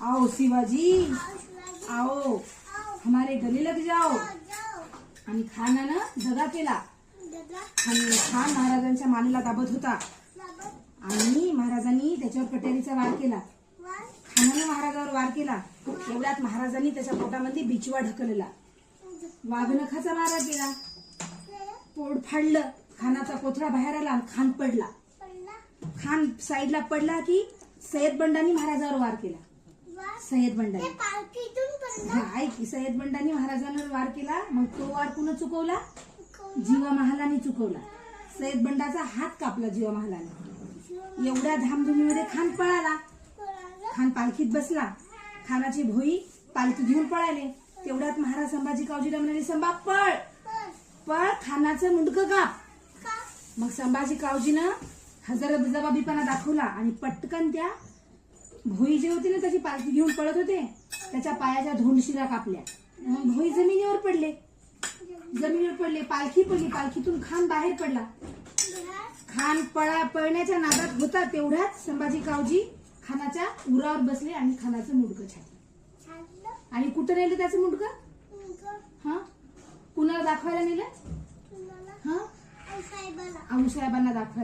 आओ शिवाजी, आओ हमारे गले लग जाओ. आणि खानानं दगा केला आणि खान महाराजांच्या मानेला दाबत होता आणि महाराजांनी त्याच्यावर कट्यारीचा वार केला. खानानं महाराजावर वार केला. एवढ्यात महाराजांनी त्याच्या पोटामध्ये बिचवा ढकलला. वाघनखाचा मारा केला. पोट फाडलं. खानाचा कोथळा बाहेर आला आणि खान पडला. खान साईडला पडला की सय्यद बंडानी महाराजावर वार केला. सय्यद बंडानी ऐक, सय्यद बंडानी महाराजांवर वार केला. मग तो वार कुणं चुकवला? जीवा महालाने चुकवला. सय्यद बंडाचा हात कापला जीवा महालाने. एवढ्या धामधुमीमध्ये खान पळाला. खान पालखीत बसला. खानाची भोई पालखी घेऊन पळाले. तेवढ्यात महाराज संभाजी कावजीला म्हणाले, संभा पळ पळ, खानाचं मुंडकं काप. मग संभाजी कावजीनं हजरजबाबीपणा दाखवला आणि पटकन त्या भोई जे होती ना, त्याची पालखी घेऊन पळत होते, त्याच्या पायाच्या धोंडशिरा कापल्या. मग भोई जमिनीवर पडले. पालखी पडली. पालखीतून खान बाहेर पडला. खान पळण्याच्या नादात होता. तेवढ्यात संभाजी कावजी खानाच्या उरावर बसले आणि खानाचं मुंडकं छाटलं. आणि कुठं नेलं त्याचं मुंडकं? हा, कुणाला दाखवायला नेलं? हा, आऊसाहेबांना दाखवायला.